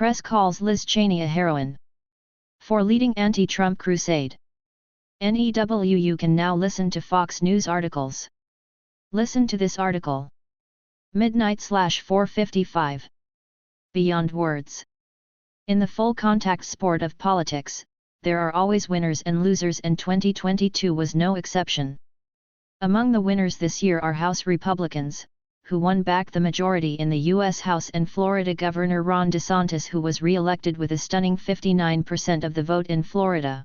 Press calls Liz Cheney a heroine for leading anti-Trump crusade. You can now listen to Fox News articles. Listen to this article. Midnight/4:55. Beyond words. In the full contact sport of politics, there are always winners and losers, and 2022 was no exception. Among the winners this year are House Republicans, who won back the majority in the U.S. House, and Florida Governor Ron DeSantis, who was re-elected with a stunning 59% of the vote in Florida.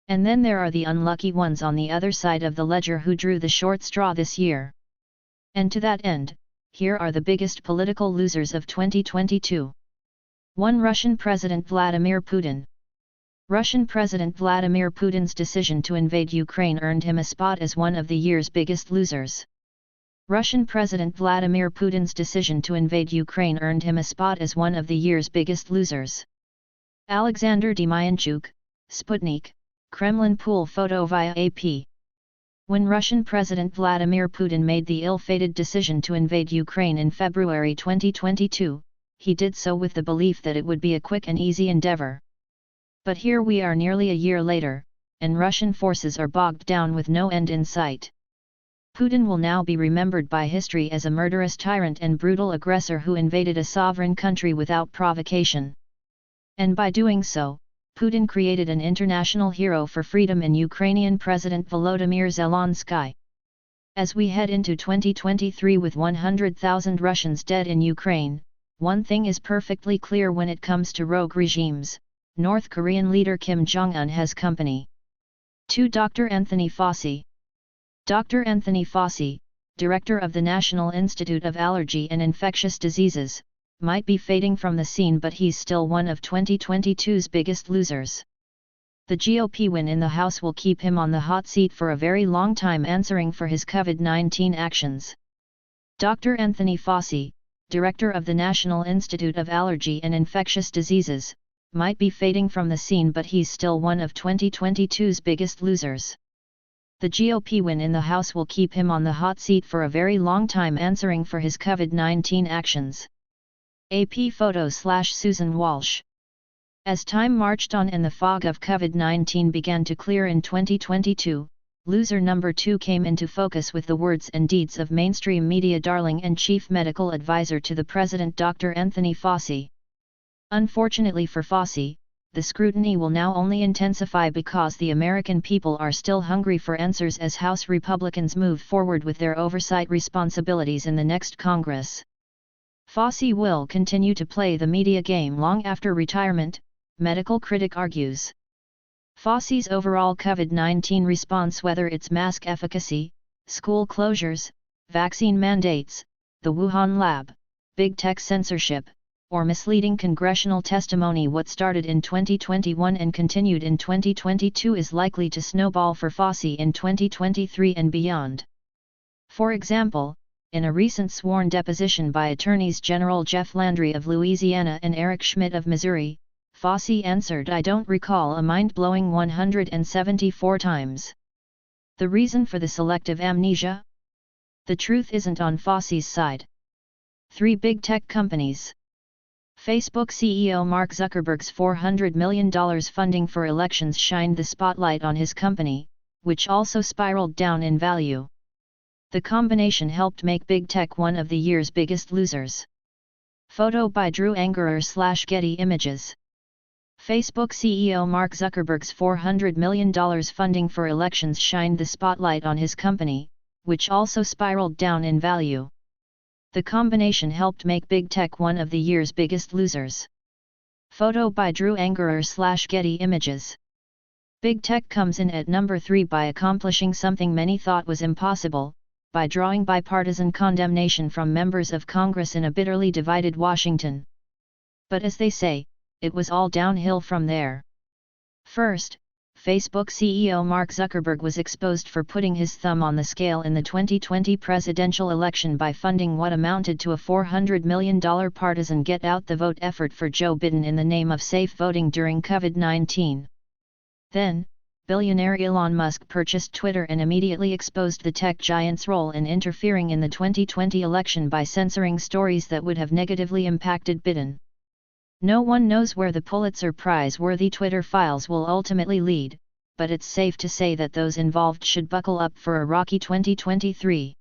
And then there are the unlucky ones on the other side of the ledger who drew the short straw this year. And to that end, here are the biggest political losers of 2022. 1. Russian President Vladimir Putin. Russian President Vladimir Putin's decision to invade Ukraine earned him a spot as one of the year's biggest losers. Russian President Vladimir Putin's decision to invade Ukraine earned him a spot as one of the year's biggest losers. Alexander Demianchuk, Sputnik, Kremlin pool photo via AP. When Russian President Vladimir Putin made the ill-fated decision to invade Ukraine in February 2022, he did so with the belief that it would be a quick and easy endeavor. But here we are nearly a year later, and Russian forces are bogged down with no end in sight. Putin will now be remembered by history as a murderous tyrant and brutal aggressor who invaded a sovereign country without provocation. And by doing so, Putin created an international hero for freedom in Ukrainian President Volodymyr Zelensky. As we head into 2023 with 100,000 Russians dead in Ukraine, one thing is perfectly clear when it comes to rogue regimes: North Korean leader Kim Jong-un has company. 2. Dr. Anthony Fauci. Dr. Anthony Fauci, director of the National Institute of Allergy and Infectious Diseases, might be fading from the scene, but he's still one of 2022's biggest losers. The GOP win in the House will keep him on the hot seat for a very long time, answering for his COVID-19 actions. Dr. Anthony Fauci, director of the National Institute of Allergy and Infectious Diseases, might be fading from the scene, but he's still one of 2022's biggest losers. The GOP win in the House will keep him on the hot seat for a very long time, answering for his COVID-19 actions. AP photo/Susan Walsh. As time marched on and the fog of COVID-19 began to clear in 2022, loser number 2 came into focus with the words and deeds of mainstream media darling and chief medical advisor to the president, Dr. Anthony Fauci. Unfortunately for Fauci, the scrutiny will now only intensify because the American people are still hungry for answers as House Republicans move forward with their oversight responsibilities in the next Congress. Fauci will continue to play the media game long after retirement, medical critic argues. Fauci's overall COVID-19 response, whether it's mask efficacy, school closures, vaccine mandates, the Wuhan lab, big tech censorship, or misleading congressional testimony, what started in 2021 and continued in 2022 is likely to snowball for Fauci in 2023 and beyond. For example, in a recent sworn deposition by Attorneys General Jeff Landry of Louisiana and Eric Schmidt of Missouri, Fauci answered, "I don't recall," a mind-blowing 174 times. The reason for the selective amnesia? The truth isn't on Fauci's side. 3 big tech companies. Facebook CEO Mark Zuckerberg's $400 million funding for elections shined the spotlight on his company, which also spiraled down in value. The combination helped make big tech one of the year's biggest losers. Photo by Drew Angerer/Getty Images. Facebook CEO Mark Zuckerberg's $400 million funding for elections shined the spotlight on his company, which also spiraled down in value. The combination helped make big tech one of the year's biggest losers. Photo by Drew Angerer/Getty Images. Big tech comes in at number 3 by accomplishing something many thought was impossible, by drawing bipartisan condemnation from members of Congress in a bitterly divided Washington. But as they say, it was all downhill from there. First, Facebook CEO Mark Zuckerberg was exposed for putting his thumb on the scale in the 2020 presidential election by funding what amounted to a $400 million partisan get-out-the-vote effort for Joe Biden in the name of safe voting during COVID-19. Then, billionaire Elon Musk purchased Twitter and immediately exposed the tech giant's role in interfering in the 2020 election by censoring stories that would have negatively impacted Biden. No one knows where the Pulitzer Prize-worthy Twitter files will ultimately lead, but it's safe to say that those involved should buckle up for a rocky 2023.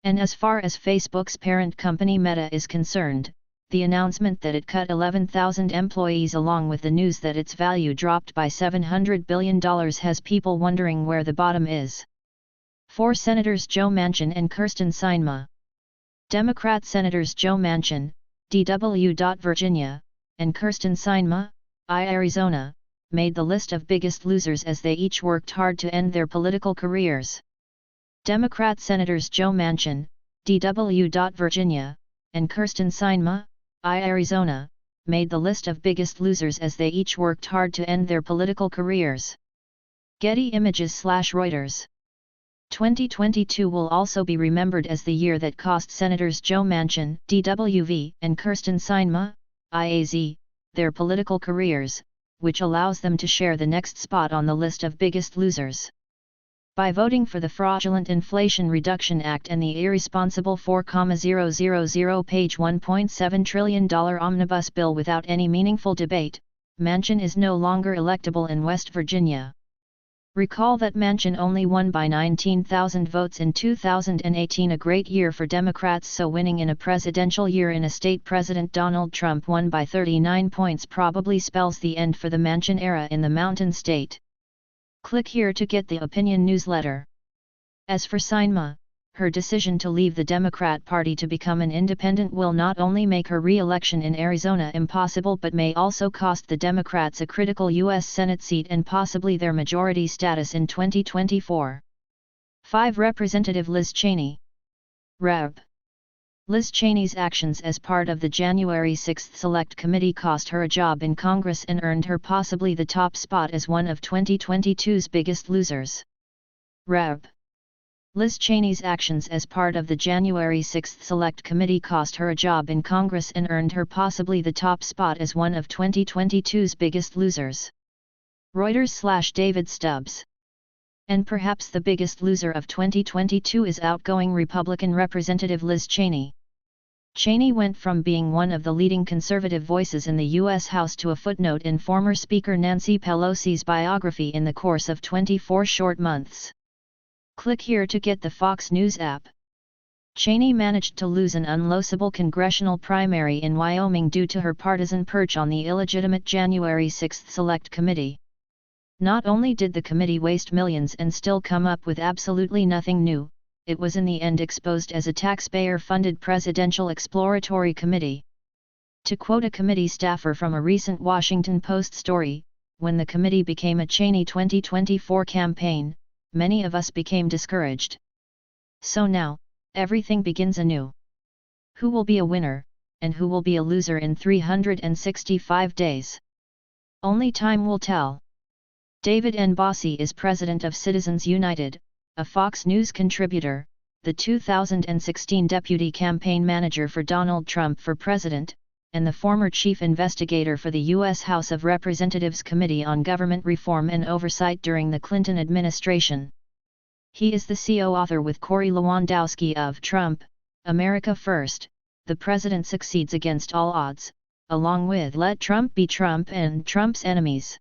And as far as Facebook's parent company Meta is concerned, the announcement that it cut 11,000 employees along with the news that its value dropped by $700 billion has people wondering where the bottom is. 4 Senators Joe Manchin and Kyrsten Sinema. Democrat Senators Joe Manchin, D.W. Virginia, and Kyrsten Sinema, I. Arizona, made the list of biggest losers as they each worked hard to end their political careers. Democrat Senators Joe Manchin, D.W. Virginia, and Kyrsten Sinema, I. Arizona, made the list of biggest losers as they each worked hard to end their political careers. Getty Images/Reuters. 2022 will also be remembered as the year that cost Senators Joe Manchin, DWV, and Kyrsten Sinema, IAZ, their political careers, which allows them to share the next spot on the list of biggest losers. By voting for the Fraudulent Inflation Reduction Act and the irresponsible 4,000-page $1.7 trillion omnibus bill without any meaningful debate, Manchin is no longer electable in West Virginia. Recall that Manchin only won by 19,000 votes in 2018, a great year for Democrats, so winning in a presidential year in a state President Donald Trump won by 39 points probably spells the end for the Manchin era in the Mountain State. Click here to get the opinion newsletter. As for Sinema, her decision to leave the Democrat Party to become an independent will not only make her re-election in Arizona impossible but may also cost the Democrats a critical U.S. Senate seat and possibly their majority status in 2024. 5 Representative Liz Cheney. Rep. Liz Cheney's actions as part of the January 6 Select Committee cost her a job in Congress and earned her possibly the top spot as one of 2022's biggest losers. Rep. Liz Cheney's actions as part of the January 6 Select Committee cost her a job in Congress and earned her possibly the top spot as one of 2022's biggest losers. Reuters/David Stubbs. And perhaps the biggest loser of 2022 is outgoing Republican Representative Liz Cheney. Cheney went from being one of the leading conservative voices in the U.S. House to a footnote in former Speaker Nancy Pelosi's biography in the course of 24 short months. Click here to get the Fox News app. Cheney managed to lose an unlosable congressional primary in Wyoming due to her partisan perch on the illegitimate January 6 Select Committee. Not only did the committee waste millions and still come up with absolutely nothing new, it was in the end exposed as a taxpayer-funded presidential exploratory committee. To quote a committee staffer from a recent Washington Post story, when the committee became a Cheney 2024 campaign, many of us became discouraged. So now, everything begins anew. Who will be a winner, and who will be a loser in 365 days? Only time will tell. David N. Bossie is president of Citizens United, a Fox News contributor, the 2016 deputy campaign manager for Donald Trump for president, and the former chief investigator for the U.S. House of Representatives Committee on Government Reform and Oversight during the Clinton administration. He is the co-author with Corey Lewandowski of Trump, America First, The President Succeeds Against All Odds, along with Let Trump Be Trump and Trump's Enemies.